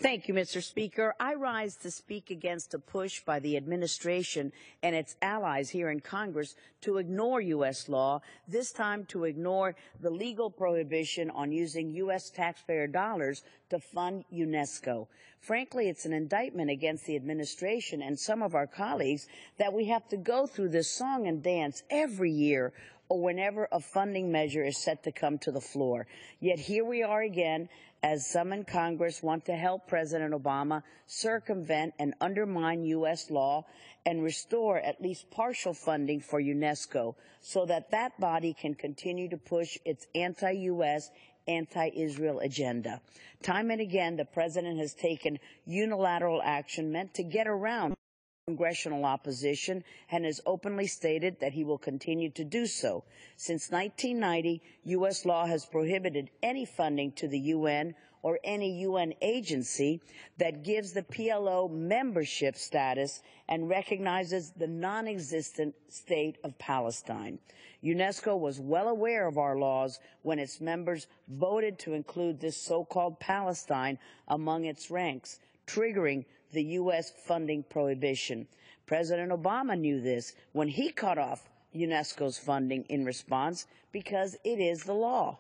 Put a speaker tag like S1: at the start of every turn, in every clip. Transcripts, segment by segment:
S1: Thank you, Mr. Speaker. I rise to speak against a push by the administration and its allies here in Congress to ignore U.S. law, this time to ignore the legal prohibition on using U.S. taxpayer dollars to fund UNESCO. Frankly, it's an indictment against the administration and some of our colleagues that we have to go through this song and dance every year or whenever a funding measure is set to come to the floor. Yet here we are again, as some in Congress want to help President Obama circumvent and undermine U.S. law and restore at least partial funding for UNESCO so that that body can continue to push its anti-U.S., anti-Israel agenda. Time and again, the President has taken unilateral action meant to get around congressional opposition and has openly stated that he will continue to do so. Since 1990, U.S. law has prohibited any funding to the UN or any UN agency that gives the PLO membership status and recognizes the non-existent state of Palestine. UNESCO was well aware of our laws when its members voted to include this so-called Palestine among its ranks, triggering the U.S. funding prohibition. President Obama knew this when he cut off UNESCO's funding in response because it is the law.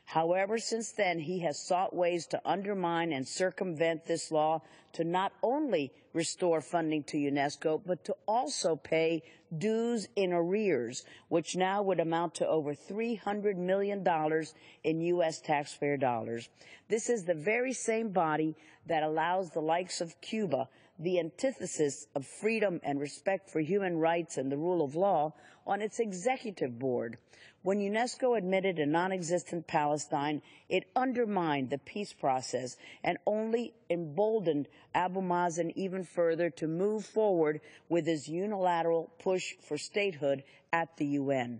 S1: However, since then, he has sought ways to undermine and circumvent this law to not only restore funding to UNESCO, but to also pay dues in arrears, which now would amount to over $300 million in U.S. taxpayer dollars. This is the very same body that allows the likes of Cuba, the antithesis of freedom and respect for human rights and the rule of law, on its executive board. When UNESCO admitted a non-existent Palestine, it undermined the peace process and only emboldened Abu Mazen even further to move forward with his unilateral push for statehood at the UN.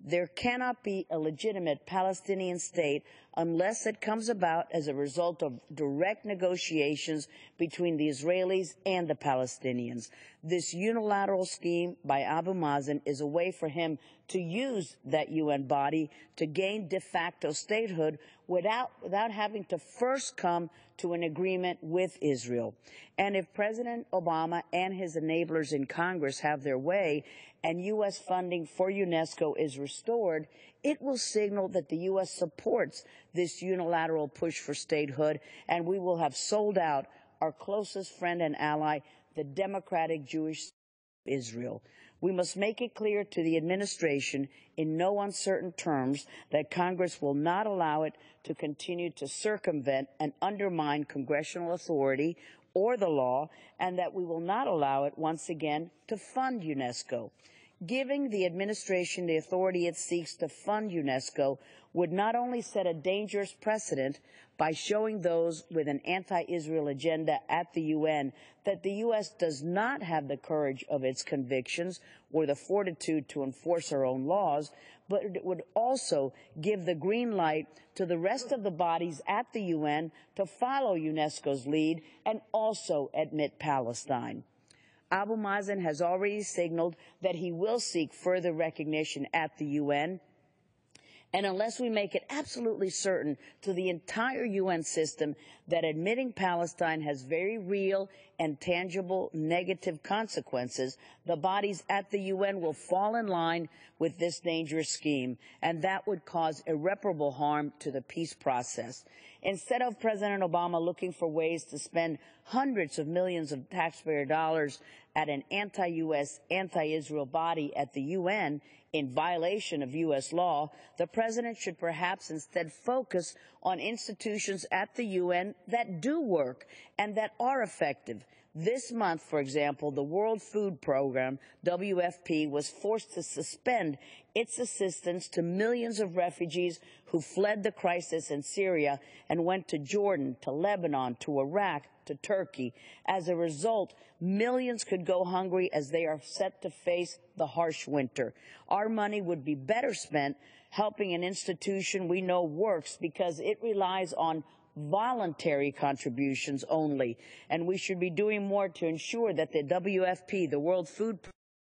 S1: There cannot be a legitimate Palestinian state unless it comes about as a result of direct negotiations between the Israelis and the Palestinians. This unilateral scheme by Abu Mazen is a way for him to use that UN body to gain de facto statehood without having to first come to an agreement with Israel. And if President Obama and his enablers in Congress have their way and U.S. funding for UNESCO is restored, it will signal that the U.S. supports this unilateral push for statehood, and we will have sold out our closest friend and ally, the democratic Jewish state of Israel. We must make it clear to the administration in no uncertain terms that Congress will not allow it to continue to circumvent and undermine congressional authority or the law, and that we will not allow it once again to fund UNESCO. Giving the administration the authority it seeks to fund UNESCO would not only set a dangerous precedent by showing those with an anti-Israel agenda at the UN that the U.S. does not have the courage of its convictions or the fortitude to enforce our own laws, but it would also give the green light to the rest of the bodies at the UN to follow UNESCO's lead and also admit Palestine. Abu Mazen has already signaled that he will seek further recognition at the UN, and unless we make it absolutely certain to the entire UN system that admitting Palestine has very real and tangible negative consequences, the bodies at the UN will fall in line with this dangerous scheme, and that would cause irreparable harm to the peace process. Instead of President Obama looking for ways to spend hundreds of millions of taxpayer dollars at an anti-U.S., anti-Israel body at the UN in violation of U.S. law, the President should perhaps instead focus on institutions at the UN that do work and that are effective. This month, for example, the World Food Program, WFP, was forced to suspend its assistance to millions of refugees who fled the crisis in Syria and went to Jordan, to Lebanon, to Iraq, to Turkey. As a result, millions could go hungry as they are set to face the harsh winter. Our money would be better spent helping an institution we know works because it relies on voluntary contributions only, and we should be doing more to ensure that the WFP, the World Food